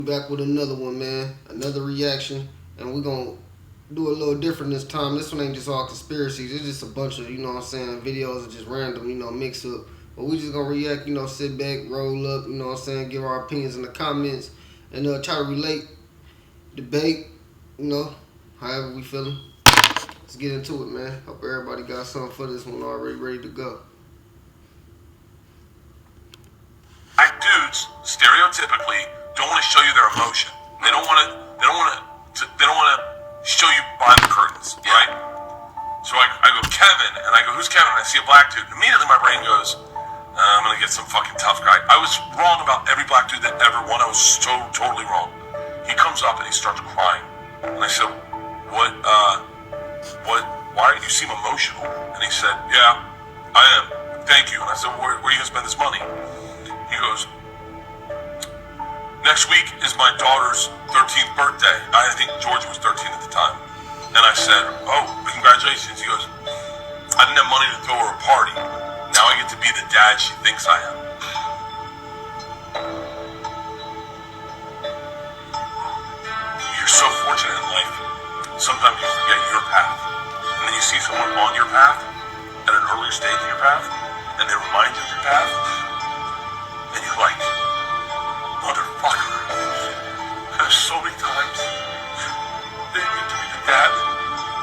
Back with another one, man. Another reaction, and we're gonna do a little different this time. This one ain't just all conspiracies. It's just a bunch of, videos of just random, mix up. But we just gonna react, sit back, roll up, give our opinions in the comments, and try to relate, debate, however we feeling. Let's get into it, man. Hope everybody got something for this one already ready to go. Black dudes, stereotypically, don't want to show you their emotion. They don't want to show you behind the curtains, right? So I go, Kevin, and I go, who's Kevin? And I see a black dude. And immediately my brain goes, I'm gonna get some fucking tough guy. I was wrong about every black dude that ever won. I was so totally wrong. He comes up and he starts crying, and I said, what? Why do you seem emotional? And he said, yeah, I am. Thank you. And I said, where are you gonna spend this money? He goes, next week is my daughter's 13th birthday. I think Georgia was 13 at the time. And I said, oh, congratulations. He goes, I didn't have money to throw her a party. Now I get to be the dad she thinks I am. You're so fortunate in life. Sometimes you forget your path. And then you see someone on your path at an earlier stage in your path, and they remind you of your path, and you're like, motherfucker. There's so many times they get to be the dad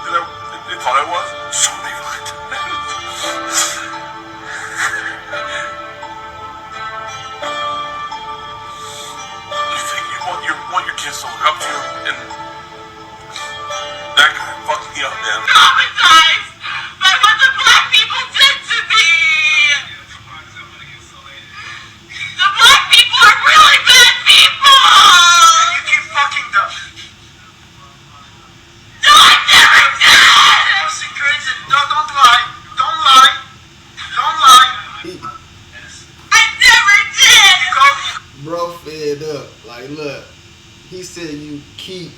that they thought I was. So many fucking times. You think you want your kids to look up to you, and that guy fucked me up, man. Traumatized by what the black people did to me. The black people are really bad people. And you keep fucking them. No, I never did. Pussy crazy. No, don't lie. Don't lie. Don't lie. I never did. Bro fed up. Like, look, he said you keep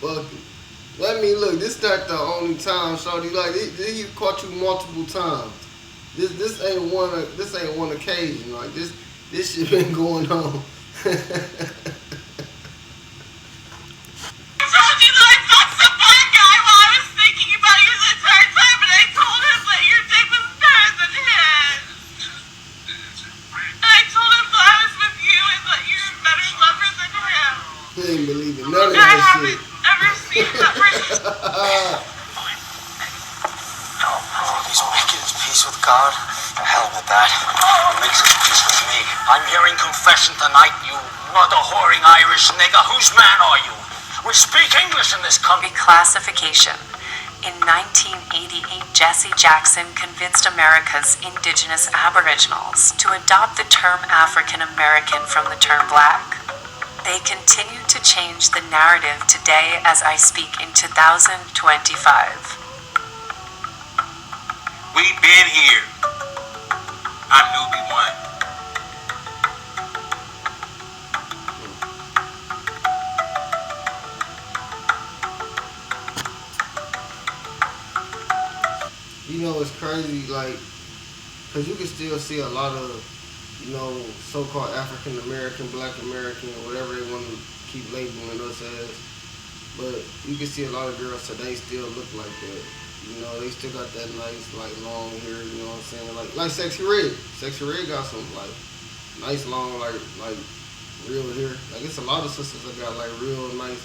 fucking. Let me look. This not the only time, shorty. Like, he caught you multiple times. This ain't one occasion. Like, this shit been going on. I told you that I fucked some black guy while I was thinking about you the entire time, and I told him that your dick was better than his. And I told him that I was with you and that you're a better lover than him. He ain't believing none of I that haven't shit. ever seen that person. He's making his peace with God. The hell with that. He makes his peace with me. I'm hearing confession tonight, you mother-whoring Irish nigger. Whose man are you? We speak English in this country. Reclassification. In 1988, Jesse Jackson convinced America's indigenous aboriginals to adopt the term African American from the term black. They continue to change the narrative today as I speak in 2025. We been here. I'm newbie one. It's crazy, like, because you can still see a lot of, so-called African American, Black American, or whatever they want to keep labeling us as. But you can see a lot of girls today still look like that. They still got that nice, like, long hair, you know what I'm saying? Like Sexy Red. Sexy Red got some, like, nice, long, like real hair. Like, it's a lot of sisters that got, like, real nice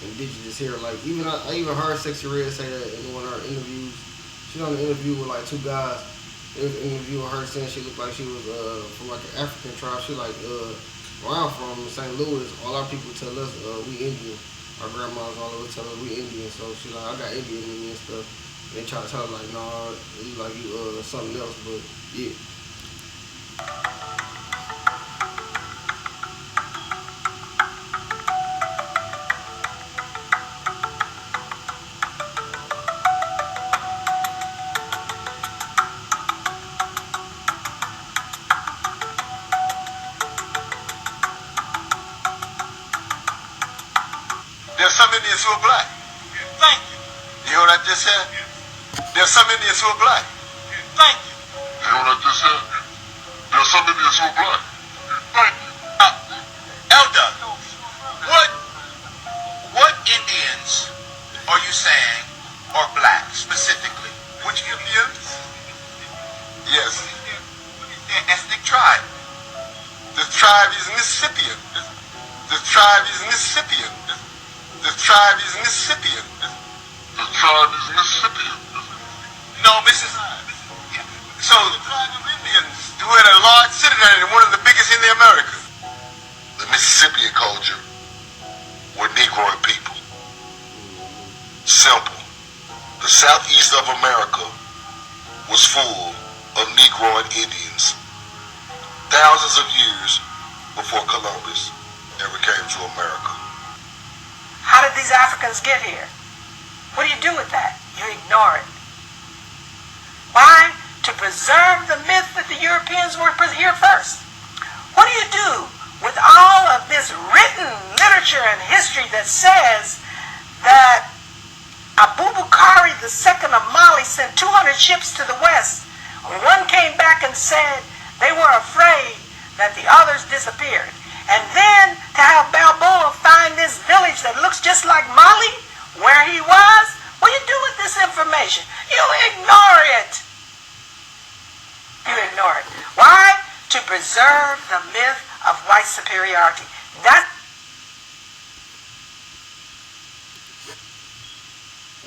indigenous hair. Like, I even heard Sexy Red say that in one of her interviews. She on an interview with, like, two guys. They was interviewing her saying she looked like she was from, like, an African tribe. She, like, where I'm from, in St. Louis, all our people tell us we Indian. Our grandmas all over tell us we Indian. So she like, I got Indian in me and stuff. They try to tell her, like, nah, you like you something else, but yeah. There's some Indians who are black. Thank you. You hear what I just said? There's some Indians who are black. Thank you. You know what I just said? There's some Indians who are black. Thank you. Elder, what Mississippian. The tribe is Mississippian. The tribe is Mississippian. The tribe is Mississippian. No, Mrs. So the tribe of Indians, who had a large citadel and one of the biggest in the Americas. The Mississippian culture were Negroid people. Simple. The southeast of America was full of Negroid Indians. Thousands of years before Columbus ever came to America. How did these Africans get here? What do you do with that? You ignore it. Why? To preserve the myth that the Europeans were here first. What do you do with all of this written literature and history that says that Abubakar II of Mali sent 200 ships to the west? One came back and said they were afraid that the others disappeared. And then to have Balboa find this village that looks just like Mali, where he was, what do you do with this information? You ignore it. You ignore it. Why? To preserve the myth of white superiority.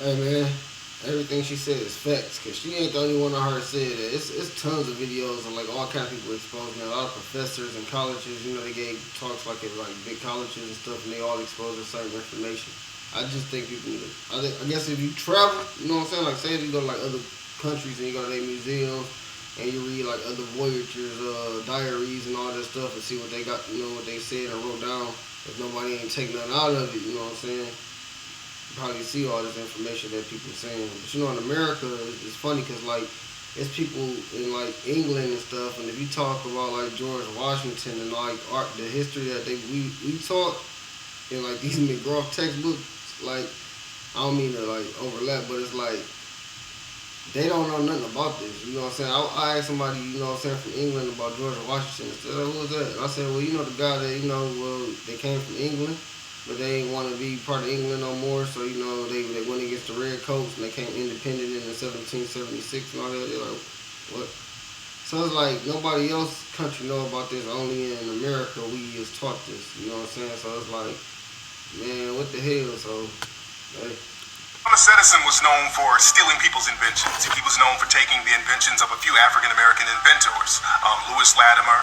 Hey man, everything she said is facts, cause she ain't the only one I heard say that. It's tons of videos and like all kinds of people exposing it. A lot of professors and colleges, you know, they gave talks like at like big colleges and stuff, and they all expose the same information. I just think people need to, I guess if you travel, you know what I'm saying? Like say if you go to like other countries and you go to their museums and you read like other voyagers' diaries and all that stuff and see what they got, you know, what they said and wrote down. If nobody ain't taking nothing out of it, you know what I'm saying? You probably see all this information that people are saying. But you know, in America, it's funny because like it's people in like England and stuff, and if you talk about like George Washington and like art, the history that we taught in like these McGraw textbooks, like I don't mean to like overlap, but it's like they don't know nothing about this. You know what I'm saying? I asked somebody, you know what I'm saying, from England about George Washington. They said, who was that? And I said, well, you know the guy that, you know, well, they came from England, but they didn't want to be part of England no more. So, you know, they went against the Redcoats and they came independent in 1776 and all that. They're like, what? So it's like nobody else country know about this. Only in America we is taught this. You know what I'm saying? So it's like, man, what the hell? So, hey. Thomas Edison was known for stealing people's inventions. He was known for taking the inventions of a few African-American inventors. Lewis Latimer,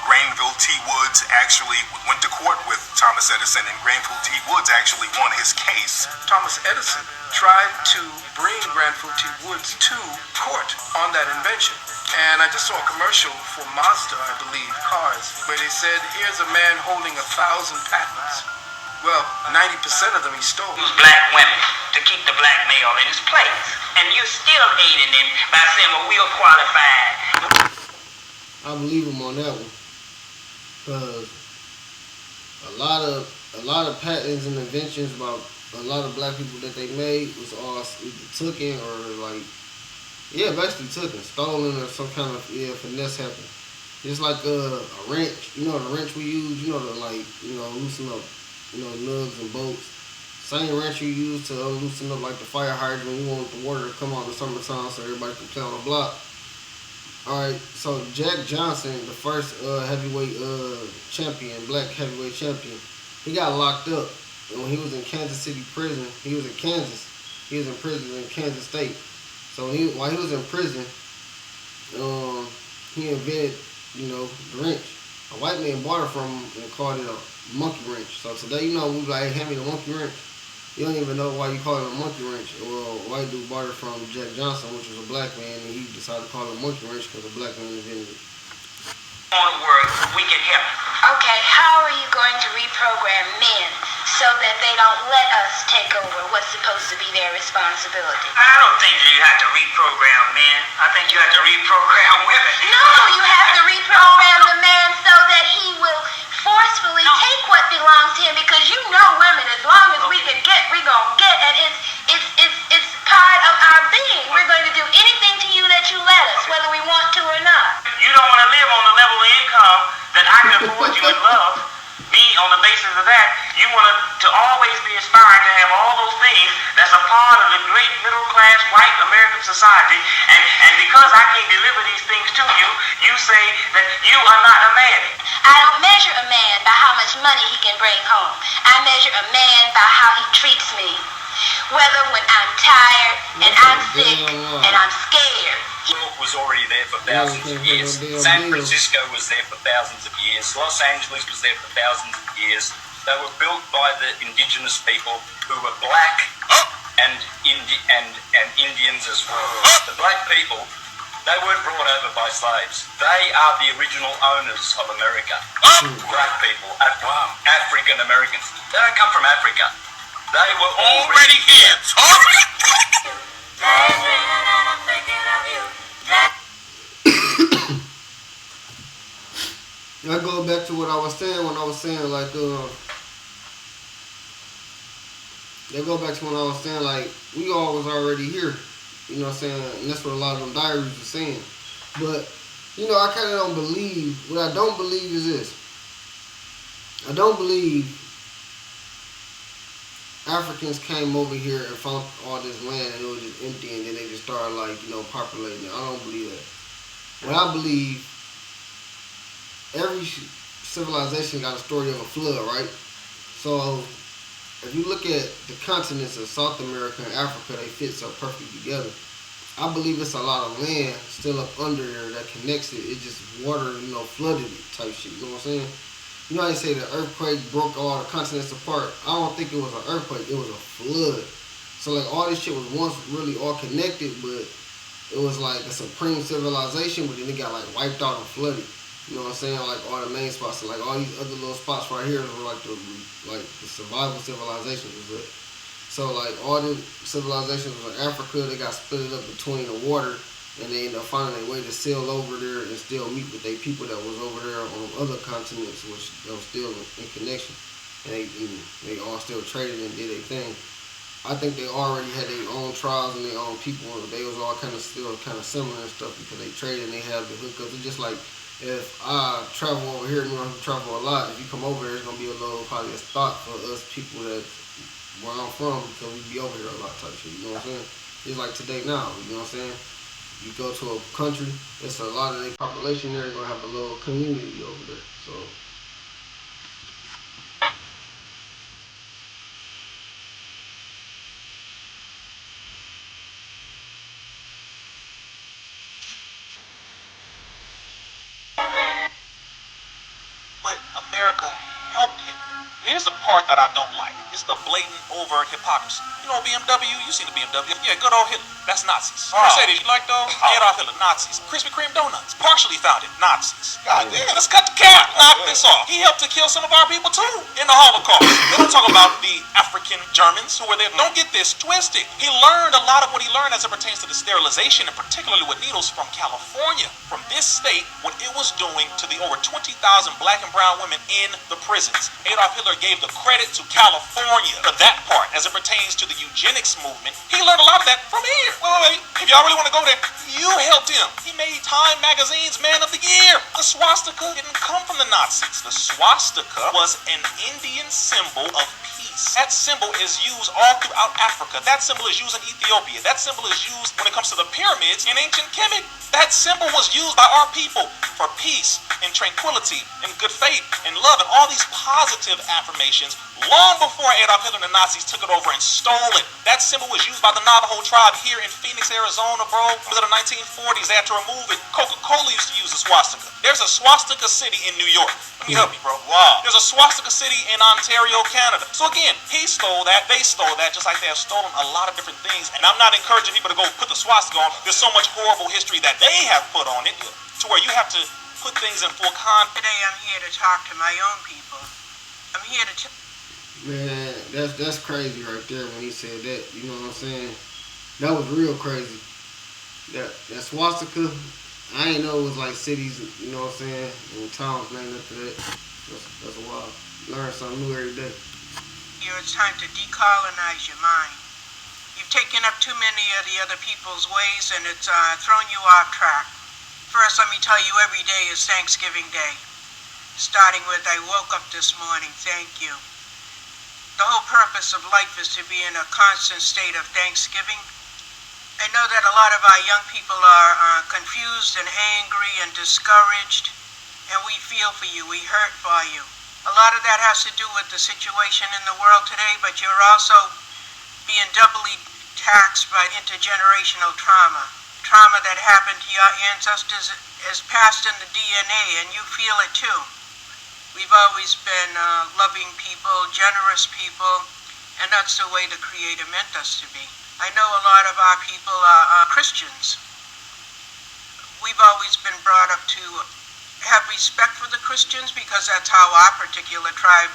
Granville T. Woods actually went to court with Thomas Edison, and Granville T. Woods actually won his case. Thomas Edison tried to bring Granville T. Woods to court on that invention. And I just saw a commercial for Mazda, I believe, cars, where they said, here's a man holding 1,000 patents. Well, 90% of them he stole. Black women to keep the black male in his place. And you're still aiding him by saying, well, we are qualified. I believe him on that one. Because a lot of patents and inventions about a lot of black people that they made was all either taken or like, yeah, basically taken, stolen, or some kind of finesse happened. It's like a wrench, you know, the wrench we use, you know, to like, you know, loosen up, you know, nugs and bolts. Same wrench you use to loosen up like the fire hydrant when you want the water to come out in the summertime so everybody can play on the block. Alright, so Jack Johnson, the first heavyweight champion, black heavyweight champion, he got locked up. And when he was in Kansas City prison, he was in Kansas. He was in prison in Kansas State. So while he was in prison, he invented, you know, the wrench. A white man bought it from him and called it a monkey wrench. So today, you know, we be like, hey, hand me the monkey wrench. You don't even know why you call it a monkey wrench. Well, a white dude bought it from Jack Johnson, which was a black man, and he decided to call it a monkey wrench because a black man invented it. On work, we can help. Okay, how are you going to reprogram men so that they don't let us take over what's supposed to be their responsibility? I don't think you have to reprogram men. I think you have to reprogram women. No, you have to reprogram the man so that he will forcefully take what belongs to him, because you know women, as long as we can get, we're going to get, and it's part of our being. We're going to do anything to you that you let us, whether we want to or not. You don't want to live on the level of income that I can afford you and love. Me, on the basis of that, you want to to always be aspiring to have all those things that's a part of the great middle-class white American society, and because I can't deliver these things to you, you say that you are not a man. I don't measure a man by how much money he can bring home. I measure a man by how he treats me. Whether when I'm tired and I'm sick and I'm scared. New York was already there for thousands of years. San Francisco was there for thousands of years. Los Angeles was there for thousands of years. They were built by the indigenous people who were black and Indians as well. The black people, they weren't brought over by slaves. They are the original owners of America. Black people, African Americans. They don't come from Africa. They were already here. I go back to what I was saying when I was saying like they go back to when I was saying like we all was already here. You know what I'm saying? And that's what a lot of them diaries were saying. But, you know, I kind of don't believe, what I don't believe is this. I don't believe Africans came over here and found all this land and it was just empty and then they just started like, you know, populating it. I don't believe that. What I believe, every civilization got a story of a flood, right? So, if you look at the continents of South America and Africa, they fit so perfectly together. I believe it's a lot of land still up under there that connects it. It just water, you know, flooded it type shit. You know what I'm saying? You know how they say the earthquake broke all the continents apart? I don't think it was an earthquake. It was a flood. So, like, all this shit was once really all connected, but it was like a supreme civilization, but then it got, like, wiped out and flooded. You know what I'm saying? Like, all the main spots. So, like, all these other little spots right here were, like, the survival civilization was it. So, like, all the civilizations in Africa, they got split up between the water, and they ended up finding a way to sail over there and still meet with their people that was over there on other continents, which that was still in connection. And they all still traded and did their thing. I think they already had their own tribes and their own people. They was all still kind of similar and stuff because they traded and they had the hookups. It's just like, if I travel over here, you know, I travel a lot. If you come over here, it's gonna be probably a spot for us people that where I'm from because we be over here a lot type shit. You know what I'm saying? It's like today now. You know what I'm saying? You go to a country, it's a lot of their population there. They're gonna have a little community over there. So. But America helped him. Here's the part that I don't like. It's the blatant, overt hypocrisy. You know BMW? You seen the BMW? Yeah, good old Hitler. That's Nazis. Mercedes, you like those? Adolf Hitler, Nazis. Krispy Kreme donuts, partially founded, Nazis. God damn. Let's cut the cap. Knock this off. He helped to kill some of our people too in the Holocaust. They don't talk about the African Germans who were there. Don't get this twisted. He learned a lot of what he learned as it pertains to the sterilization, and particularly with needles, from California, from this state, what it was doing to the over 20,000 black and brown women in the prisons. Adolf Hitler gave the credit to California for that part as it pertains to the eugenics movement. He learned a lot of that from here. Wait. If y'all really want to go there, you helped him. He made Time Magazine's Man of the Year. The swastika didn't come from the Nazis. The swastika was an Indian symbol of peace. That symbol is used all throughout Africa. That symbol is used in Ethiopia. That symbol is used when it comes to the pyramids in ancient Kemet. That symbol was used by our people for peace and tranquility and good faith and love and all these positive affirmations long before Adolf Hitler and the Nazis took it over and stole it. That symbol was used by the Navajo tribe here in Phoenix, Arizona, bro. In the 1940s, they had to remove it. Coca-Cola used to use a swastika. There's a swastika city in New York. Let me help you, bro. Wow. There's a swastika city in Ontario, Canada. So again, he stole that, they stole that, just like they have stolen a lot of different things. And I'm not encouraging people to go put the swastika on. There's so much horrible history that they have put on it to where you have to put things in full context. Today I'm here to talk to my own people. I'm here to Man, that's crazy right there when he said that. You know what I'm saying? That was real crazy. That swastika, I ain't know it was like cities, you know what I'm saying, and towns named after that. That's wild. Learn something new every day. It's time to decolonize your mind. You've taken up too many of the other people's ways and it's thrown you off track. First, let me tell you, every day is Thanksgiving Day. Starting with, I woke up this morning, thank you. The whole purpose of life is to be in a constant state of thanksgiving. I know that a lot of our young people are confused and angry and discouraged, and we feel for you, we hurt for you. A lot of that has to do with the situation in the world today, but you're also being doubly taxed by intergenerational trauma. Trauma that happened to your ancestors is passed in the DNA, and you feel it too. We've always been loving people, generous people, and that's the way the Creator meant us to be. I know a lot of our people are Christians. We've always been brought up to have respect for the Christians because that's how our particular tribe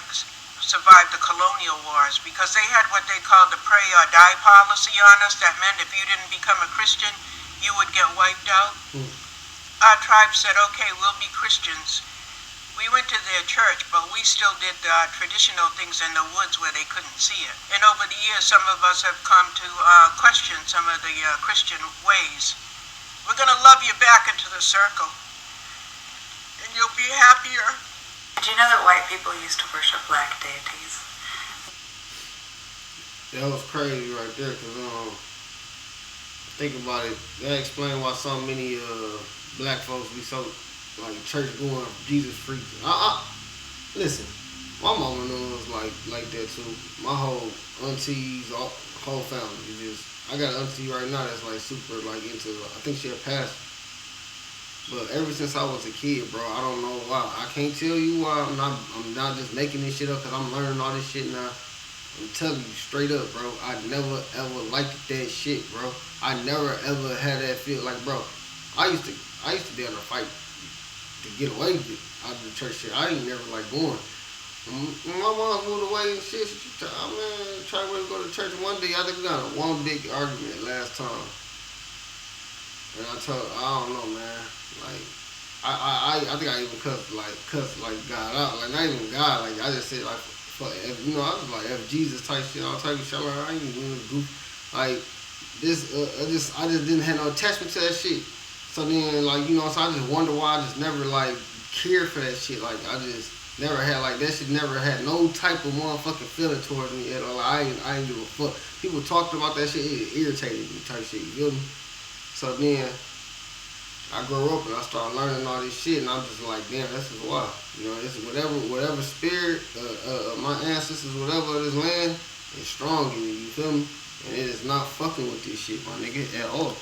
survived the colonial wars, because they had what they called the pray or die policy on us. That meant if you didn't become a Christian, you would get wiped out. Our tribe said, okay, we'll be Christians. We went to their church, but we still did traditional things in the woods where they couldn't see it. And over the years, some of us have come to question some of the Christian ways. We're going to love you back into the circle, and you'll be happier. Did you know that white people used to worship black deities? That was crazy right there, because think about it. That explains why so many black folks be so like church going, Jesus freak. Listen, my mama was like that too. My whole aunties, whole family. I got an auntie right now that's like super like into. I think she a pastor. But ever since I was a kid, bro, I don't know why. I can't tell you why. I'm not just making this shit up because I'm learning all this shit now. I'm telling you straight up, bro. I never ever liked that shit, bro. I never ever had that feel like, bro. I used to be able to fight to get away out of the church shit. I ain't never like going. When my mom moved away and shit, she tried to go to church one day. I think we got one big argument last time. And I told her, I don't know, man. Like, I think I even cussed like God out. Like, not even God. Like, I just said, like, fuck, I was like, F Jesus type shit, all type of shit. Like, I ain't even doing the goof. Like, I just didn't have no attachment to that shit. So then, like, so I just wonder why I just never, like, cared for that shit. Like, I just never had, like, that shit never had no type of motherfucking feeling towards me at all. Like, I ain't give a fuck. People talked about that shit, it irritated me type shit, you feel me? So then, I grew up and I started learning all this shit, and I'm just like, damn, this is why. It's whatever spirit, my ancestors, whatever of this land, is strong in me, you feel me? And it is not fucking with this shit, my nigga, at all.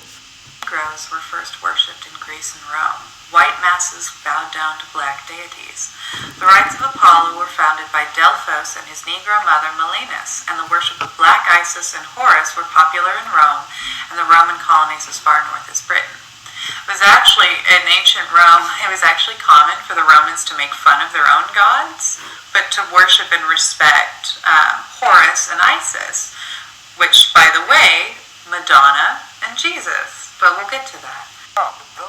Negroes were first worshipped in Greece and Rome. White masses bowed down to black deities. The rites of Apollo were founded by Delphos and his Negro mother Melinus, and the worship of Black Isis and Horus were popular in Rome and the Roman colonies as far north as Britain. It was actually, in ancient Rome, it was actually common for the Romans to make fun of their own gods, but to worship and respect Horus and Isis, which, by the way, Madonna and Jesus. But we'll get to that.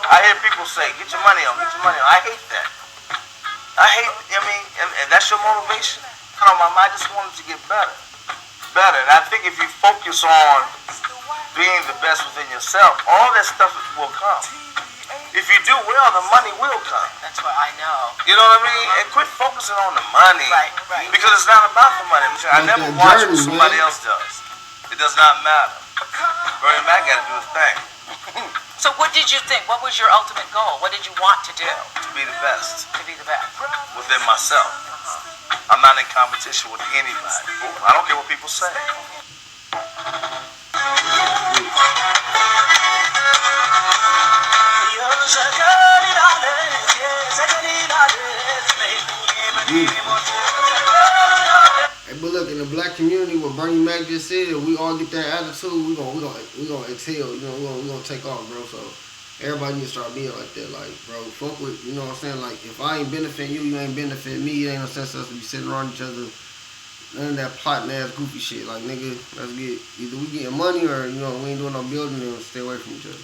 I hear people say, get your money on, get your money on. I hate that. And that's your motivation? No, Mama, I just wanted to get better. And I think if you focus on being the best within yourself, all that stuff will come. If you do well, the money will come. That's what I know. You know what I mean? And quit focusing on the money. Right. Because it's not about the money. I never watch what somebody else does. It does not matter. Bernie Mac got to do his thing. So what did you think? What was your ultimate goal? What did you want to do? To be the best. To be the best. Within myself. I'm not in competition with anybody. I don't care what people say. Hey, but look, in the black community, what Bernie Mac just said, if we all get that attitude, we gonna exhale. We gonna take off, bro. So everybody need to start being like that. Like, bro, fuck with, you know what I'm saying? Like, if I ain't benefiting you, you ain't benefiting me. It ain't no sense us to be sitting around each other. None of that plotting ass goofy shit. Like, nigga, let's get either we getting money or we ain't doing no building and stay away from each other.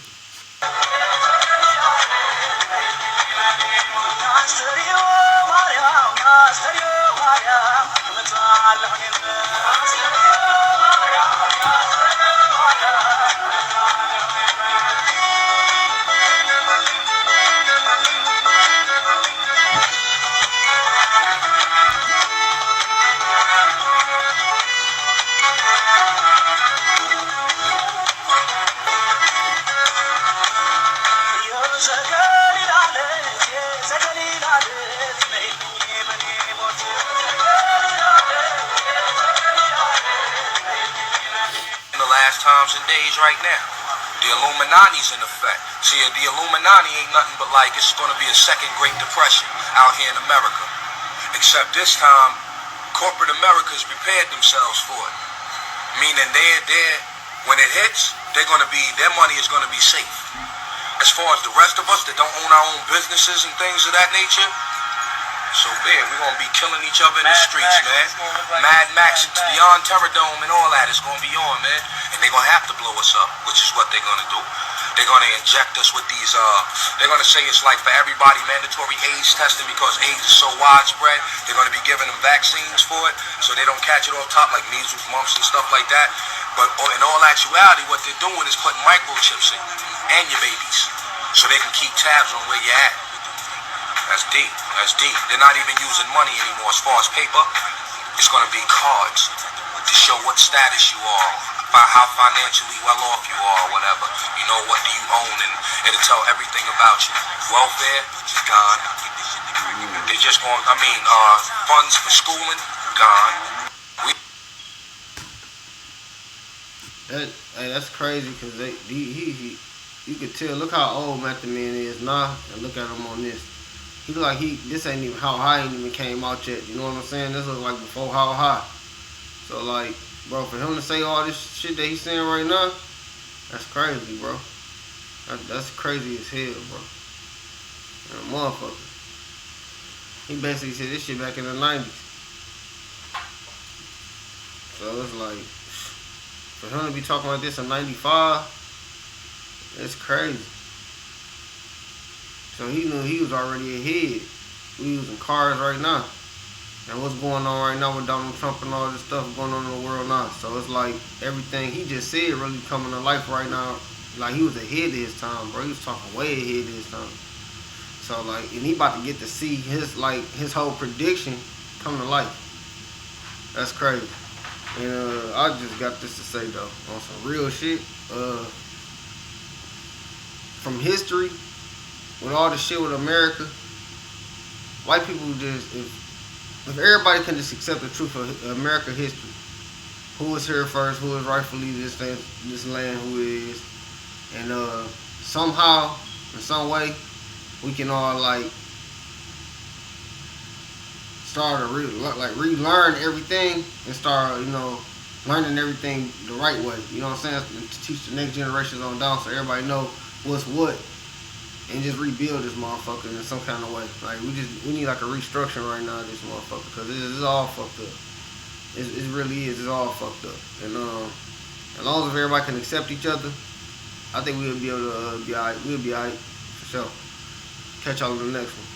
last times and days right now. The Illuminati's in effect. See, the Illuminati ain't nothing but like it's going to be a second Great Depression out here in America. Except this time, corporate America's prepared themselves for it. Meaning when it hits, their money is going to be safe. As far as the rest of us that don't own our own businesses and things of that nature, so there, we're going to be killing each other in the streets, man. Mad Max and beyond Terror Dome and all that is going to be on, man. And they're going to have to blow us up, which is what they're going to do. They're going to inject us with these, they're going to say it's like for everybody mandatory AIDS testing because AIDS is so widespread. They're going to be giving them vaccines for it so they don't catch it off top like measles, mumps, and stuff like that. But in all actuality, what they're doing is putting microchips in and your babies so they can keep tabs on where you're at. That's deep. That's deep. They're not even using money anymore as far as paper. It's going to be cards to show what status you are, how financially well off you are, or whatever. You know, what do you own, and it'll tell everything about you. Welfare, gone. They just going, funds for schooling, gone. That's crazy because you could tell. Look how old Method Man is now, and look at him on this. He look like this ain't even, how high ain't even came out yet. You know what I'm saying? This look like before how high. So like, bro, for him to say all this shit that he's saying right now, that's crazy, bro. That's crazy as hell, bro. And a motherfucker. He basically said this shit back in the 90s. So it's like, for him to be talking like this in 95, it's crazy. So he knew he was already ahead. We using cars right now. And what's going on right now with Donald Trump and all this stuff going on in the world now. So it's like everything he just said really coming to life right now. Like he was ahead of his time, bro. He was talking way ahead of his time. So like, and he about to get to see his whole prediction come to life. That's crazy. And I just got this to say though, on some real shit. From history, with all the shit with America, white people just, if everybody can just accept the truth of America history, who was here first, who was rightfully this land, who is, and somehow, in some way, we can all like start to relearn everything and start, learning everything the right way. You know what I'm saying? To teach the next generations on down so everybody know what's what. And just rebuild this motherfucker in some kind of way. Like we need like a restructuring right now of this motherfucker because it's all fucked up. It really is. It's all fucked up. And as long as everybody can accept each other, I think we'll be able to be alright. We'll be alright for sure. Catch y'all in the next one.